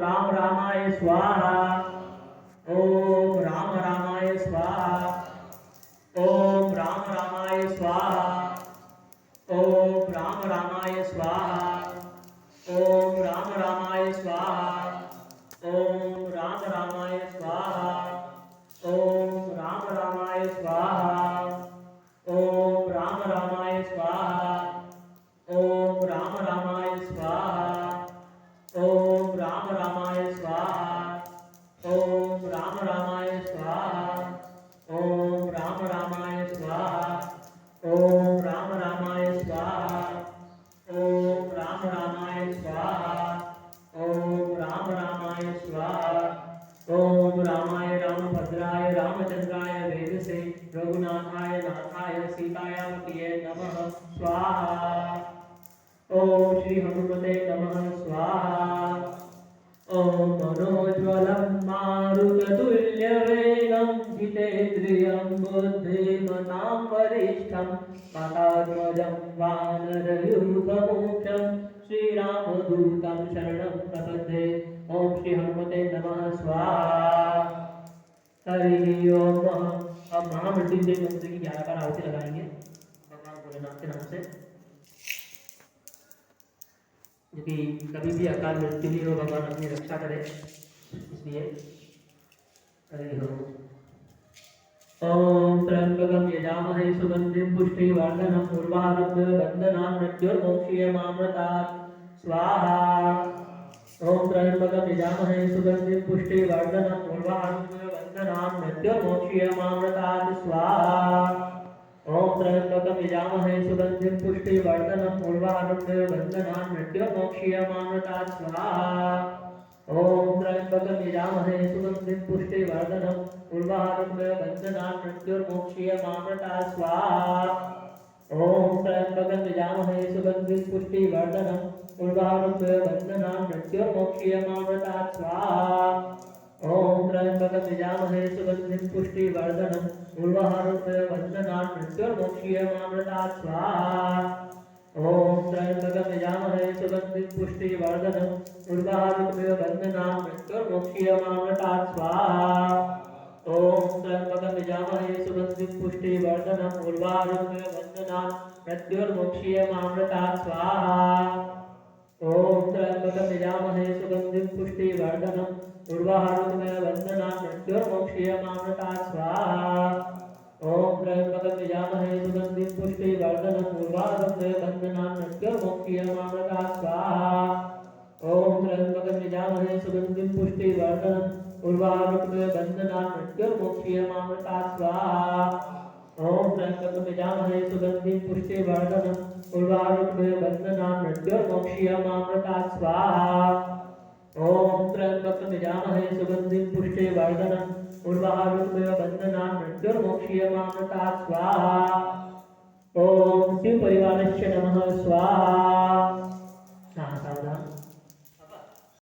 राम रामाय स्वाहा। ओम राम रामाय स्वाहा। ओम राम रामाय स्वाहा। ओम राम रामाय स्वाहा। ओम राम रामाय स्वाहा। ओम राम रामाय स्वाहा। ओम राम रामाय स्वाहा। ओम राम रामाय स्वाहा। ओम राम रामाय स्वाहा। ओम राम रामाय स्वाहा। ओम राम रामाय स्वाहा। ओम राम रामाय स्वाहा। ओम राम रामाय स्वाहा। ओम राम रामाय स्वाहा। ओम राम रामाय स्वाहा। ओम रामाय रामभद्राय रामचंद्राय वेदसे रघुनाथाय नाथाय सीतायापतिये नमः स्वाहा। ओम श्री हनुमते नमः स्वाहा। ओम मनोज्वलं मारुततुल्यवेगं जितेन्द्रियं बुद्धिमतां वरिष्ठं वातात्मजं वानरयूथमुख्यं श्रीरामदूतं शरणं प्रपद्ये। ओम श्री हनुमते नमः स्वाहा। हरि ओम। अब महामृत्युंजय मंत्र की 11 बार आहुति लगाएंगे भगवान भोलेनाथ के नाम से, जो कि कभी भी अकाल मृत्यु नहीं हो, भगवान अपनी रक्षा करे, इसलिए हरि ओम। ओम त्र्यंबकं यजामहे सुगंधिं पुष्टिवर्धनम् उर्वारुकं बन्धनान् मृत्युर्मोक्षीयमामृतात् स्वाहा। ओम त्र्यंबकं यजामहे सुगंधिं पुष्टिवर्धनम् उर्वारुकं बन्धनान् मृत्युर्मोक्षीयमामृतात् स्वाहा। ओम त्र्यंबकं यजामहे सुगंधिं पुष्टिवर्धनम् उर्वारुकं बन्धनान् मृत्युर्मोक्षीयमामृतात् स्वाहा। ओम त्र्यंबकं यजामहे सुगंधिं पुष्टिवर्धनम् उर्वारुकं बन्धनान् मृत्युर्मोक्षीयमामृतात् स्वाहा। ओम त्र्यंबकं यजामहे सुगंधिं पुष्टिवर्धनम् उर्वारुकं बन्धनान् मृत्युर्मोक्षीयमामृतात् स्वाहा। ओम त्र्यंबकं यजामहे सुगंधिं पुष्टिवर्धनम् उर्वारुकं बन्धनान् मृत्युर्मोक्षीयमामृतात् स्वाहा। ओम त्र्यंबकं यजामहे सुगंधिं पुष्टिवर्धनम् उर्वारुकं बन्धनान् मृत्युर्मोक्षीयमामृतात् स्वाहा। ओम त्र्यंबकं यजामहे सुगंधिं पुष्टिवर्धनम् उर्वारुकं बन्धनान् मृत्युर्मोक्षीयमामृतात् स्वाहा। ओम त्र्यंबकं यजामहे सुगंधिं पुष्टिवर्धनम् उर्वारुकं बन्धनान् मृत्युर्मोक्षीयमामृतात् स्वाहा। ओम त्र्यंबकं यजामहे सुगंधिं पुष्टिवर्धनम् उर्वारुकं बन्धनान् मृत्युर्मोक्षीयमामृतात् स्वाहा। ओम त्र्यंबकं यजामहे सुगंधिं पुष्टिवर्धनम् उर्वारुकं बन्धनान् मृत्युर्मोक्षीयमामृतात् स्वाहा। ओम त्र्यंबकं यजामहे सुगंधिं पुष्टिवर्धनम् उर्वारुकं बन्धनान् मृत्युर्मोक्षीयमामृतात् स्वाहा। ओम त्र्यंबकं यजामहे सुगंधिं पुष्टिवर्धनम् उर्वारुकं बन्धनान् मृत्युर्मोक्षीयमामृतात् स्वाहा। ओम शिव